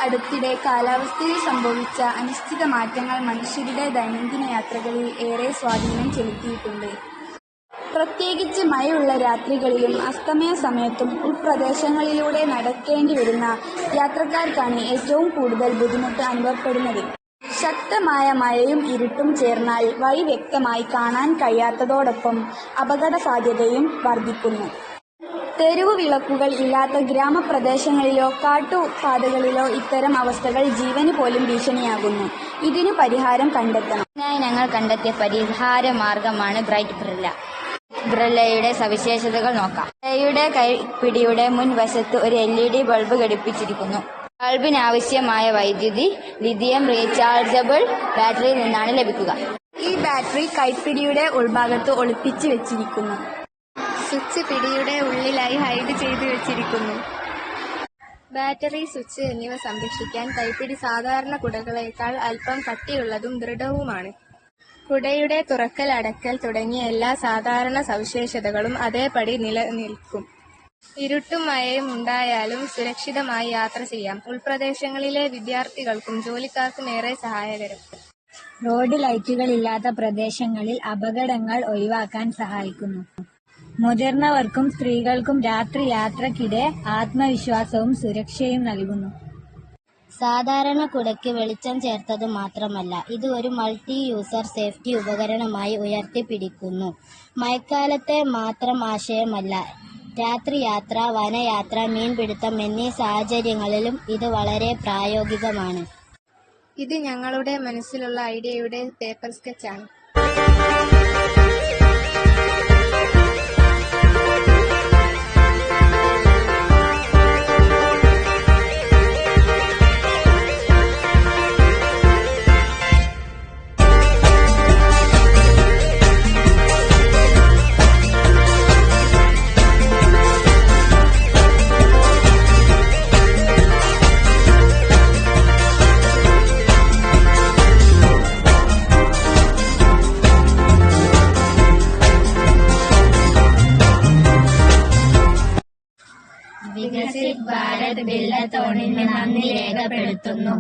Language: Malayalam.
അടുത്തിടെ കാലാവസ്ഥയിൽ സംഭവിച്ച അനിശ്ചിത മാറ്റങ്ങൾ മനുഷ്യരുടെ ദൈനംദിന യാത്രകളിൽ ഏറെ സ്വാധീനം ചെലുത്തിയിട്ടുണ്ട്. പ്രത്യേകിച്ച് മഴയുള്ള രാത്രികളിലും അസ്തമയ സമയത്തും ഉൾപ്രദേശങ്ങളിലൂടെ നടക്കേണ്ടി വരുന്ന യാത്രക്കാർക്കാണ് ഏറ്റവും കൂടുതൽ ബുദ്ധിമുട്ട് അനുഭവപ്പെടുന്നത്. ശക്തമായ മഴയും ഇരുട്ടും ചേർന്നാൽ വഴി വ്യക്തമായി കാണാൻ കഴിയാത്തതോടൊപ്പം അപകട സാധ്യതയും വർദ്ധിക്കുന്നു. തെരുവു വിളക്കുകൾ ഇല്ലാത്ത ഗ്രാമപ്രദേശങ്ങളിലോ കാട്ടുപാതകളിലോ ഇത്തരം അവസ്ഥകൾ ജീവന് പോലും ഭീഷണിയാകുന്നു. ഇതിനു പരിഹാരം കണ്ടെത്തണം. ഇതിനായി ഞങ്ങൾ കണ്ടെത്തിയ പരിഹാര മാർഗമാണ് ബ്രൈറ്റ് ബ്രല്ല. ബ്രല്ലയുടെ സവിശേഷതകൾ നോക്കാം. ബ്രല്ലയുടെ കൈപ്പിടിയുടെ മുൻവശത്ത് ഒരു LED ബൾബ് ഘടിപ്പിച്ചിരിക്കുന്നു. ബൾബിനാവശ്യമായ വൈദ്യുതി ലിഥിയം റീചാർജബിൾ ബാറ്ററിയിൽ നിന്നാണ് ലഭിക്കുക. ഈ ബാറ്ററി കൈപ്പിടിയുടെ ഉൾഭാഗത്ത് ഒളിപ്പിച്ചു വെച്ചിരിക്കുന്നു. സ്വിച്ച് പിടിയുടെ ഉള്ളിലായി ഹൈഡ് ചെയ്തു വെച്ചിരിക്കുന്നു. ബാറ്ററി, സ്വിച്ച് എന്നിവ സംരക്ഷിക്കാൻ കൈപ്പിടി സാധാരണ കുടകളേക്കാൾ അല്പം കട്ടിയുള്ളതും ദൃഢവുമാണ്. കുടയുടെ തുറക്കൽ, അടക്കൽ തുടങ്ങിയ എല്ലാ സാധാരണ സവിശേഷതകളും അതേപടി നിലനിൽക്കും. ഇരുട്ടും മഴയും ഉണ്ടായാലും സുരക്ഷിതമായി യാത്ര ചെയ്യാം. ഉൾപ്രദേശങ്ങളിലെ വിദ്യാർത്ഥികൾക്കും ജോലിക്കാർക്കും ഏറെ സഹായകരം. റോഡ് ലൈറ്റുകളില്ലാത്ത പ്രദേശങ്ങളിൽ അപകടങ്ങൾ ഒഴിവാക്കാൻ സഹായിക്കുന്നു. മുതിർന്നവർക്കും സ്ത്രീകൾക്കും രാത്രി യാത്രക്കിടെ ആത്മവിശ്വാസവും സുരക്ഷയും നൽകുന്നു. സാധാരണ കുടയ്ക്ക് വെളിച്ചം ചേർത്തത് മാത്രമല്ല, ഇത് ഒരു മൾട്ടി യൂസർ സേഫ്റ്റി ഉപകരണമായി ഉയർത്തിപ്പിടിക്കുന്നു. മഴക്കാലത്തെ മാത്രം ആശയമല്ല, രാത്രിയാത്ര, വനയാത്ര, മീൻപിടുത്തം എന്നീ സാഹചര്യങ്ങളിലും ഇത് വളരെ പ്രായോഗികമാണ്. ഇത് ഞങ്ങളുടെ മനസ്സിലുള്ള ഐഡിയയുടെ പേപ്പർ സ്കെച്ചാണ്. വികസിത് ഭാരത് ബില്ലത്തോണിന് നന്ദി രേഖപ്പെടുത്തുന്നു.